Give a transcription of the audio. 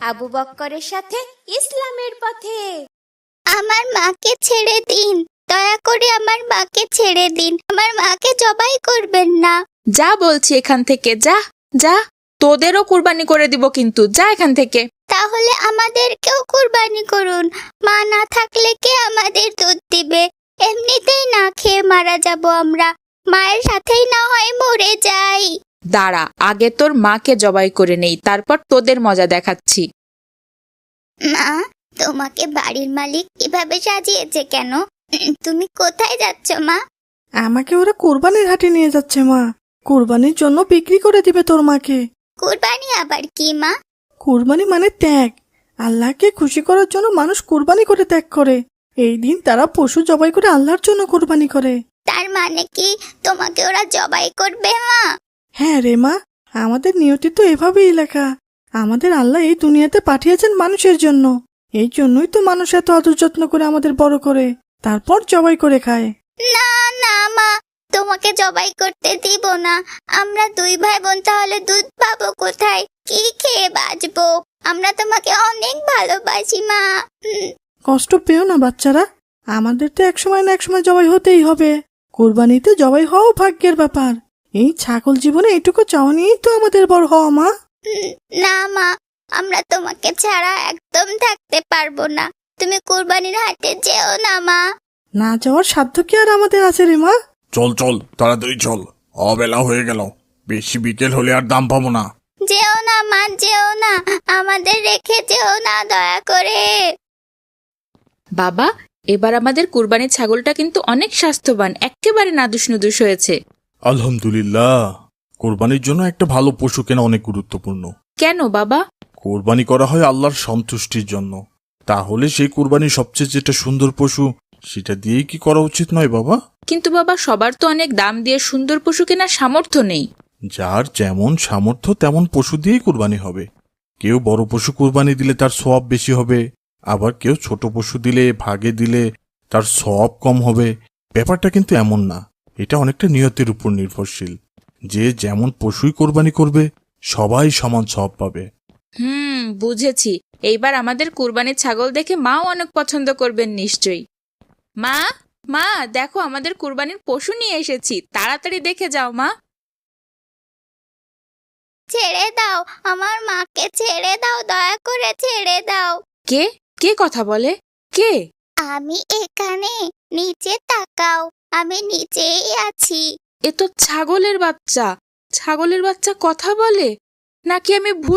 আবু বক্করের সাথে ইসলামের পথে। আমার মাকে ছেড়ে দিন, দয়া করে আমার মাকে ছেড়ে দিন, আমার মাকে জবাই করবেন না। যা বলছি এখান থেকে, যা যা, তোদেরও কুরবানি করে দিব, কিন্তু যা এখান থেকে। তাহলে আমাদেরকেও কুরবানি করুন, মা না থাকলে কে আমাদের দুধ দিবে? এমনিতেই না খেয়ে মারা যাব আমরা, মায়ের সাথেই না হয় মরে যাই। দাঁড়া, আগে তোর মাকে জবাই করে নেই, তারপর তোদের মজা দেখাচ্ছি। মা, তোমাকে বাড়ির মালিক কিভাবে সাজিয়েছে কেন? তুমি কোথায় যাচ্ছ মা? আমাকে ওরা কোরবানির হাটে নিয়ে যাচ্ছে মা, কোরবানির জন্য বিক্রি করে দিবে তোর মাকে। কুরবানি আবার কি মা? কোরবানি মানে ত্যাগ। আল্লাহকে খুশি করার জন্য মানুষ কোরবানি করে ত্যাগ করে। এই দিন তারা পশু জবাই করে আল্লাহর জন্য কোরবানি করে। তার মানে কি তোমাকে ওরা জবাই করবে মা? হ্যাঁ রে মা, আমাদের নিয়তি তো এভাবেই লেখা। আমাদের আল্লাহ এই দুনিয়াতে পাঠিয়েছেন মানুষের জন্য। এই জন্যই তো মানুষ এত আদর যত্ন করে আমাদের বড় করে, তারপর জবাই করে খায়। না না মা, তোমাকে জবাই করতে দিব না। আমরা দুই ভাই বোন তাহলে দুধ পাবো কোথায়? কি খেয়ে বাঁচবো? আমরা তোমাকে অনেক ভালোবাসি মা। কষ্ট পেও না বাচ্চারা, আমাদের তো একসময় না একসময় জবাই হতেই হবে। কোরবানিতে জবাই হওয়াও ভাগ্যের ব্যাপার। এই ছাগল জীবনে এইটুকু চাওয়া নিয়েই তো আমাদের বড় হওয়া মা। না মা, আমরা তোমাকে ছাড়া একদম থাকতে পারবো না। তুমি কুরবানির হাটে যেও না মা। না যাওয়ার সাধ্য কি আর আমাদের আছে রে মা? চল চল, তাড়াতাড়ি চল, অবেলা হয়ে গেল, বেশি বিকেল হলে আর দাম পাবো না। যেও না মা, যেও না, আমাদের রেখে যেও না দয়া করে। বাবা, এবার আমাদের কুরবানির ছাগলটা কিন্তু অনেক স্বাস্থ্যবান, একেবারে নাদুস নুদুস হয়েছে। আলহামদুলিল্লাহ। কোরবানির জন্য একটা ভালো পশু কেনা অনেক গুরুত্বপূর্ণ। কেন বাবা? কোরবানি করা হয় আল্লাহর সন্তুষ্টির জন্য। তাহলে সেই কোরবানির সবচেয়ে যেটা সুন্দর পশু, সেটা দিয়েই কি করা উচিত নয় বাবা? কিন্তু বাবা, সবার তো অনেক দাম দিয়ে সুন্দর পশু কেনার সামর্থ্য নেই। যার যেমন সামর্থ্য তেমন পশু দিয়েই কোরবানি হবে। কেউ বড় পশু কোরবানি দিলে তার সওয়াব বেশি হবে, আবার কেউ ছোট পশু দিলে, ভাগে দিলে তার সওয়াব কম হবে। ব্যাপারটা কিন্তু এমন না, এটা অনেকটা নিয়তের উপর নির্ভরশীল। যে যেমন পশুই কোরবানি করবে সবাই সমান সওয়াব পাবে। বুঝেছি। এইবার আমাদের কুরবানির ছাগল দেখে মাও অনেক পছন্দ করবেন নিশ্চয়ই। মা, মা দেখো, আমাদের কুরবানির পশু নিয়ে এসেছি, তাড়াতাড়ি দেখে যাও মা। ছেড়ে দাও, আমার মাকে ছেড়ে দাও, দয়া করে ছেড়ে দাও। কে কে কথা বলে? কে? আমি এখানে, নিচে তাকাও, আমি নিচেই আছি। এ তো ছাগলের বাচ্চা। ছাগলের বাচ্চা কথা বলে? নাকি আমি ভুল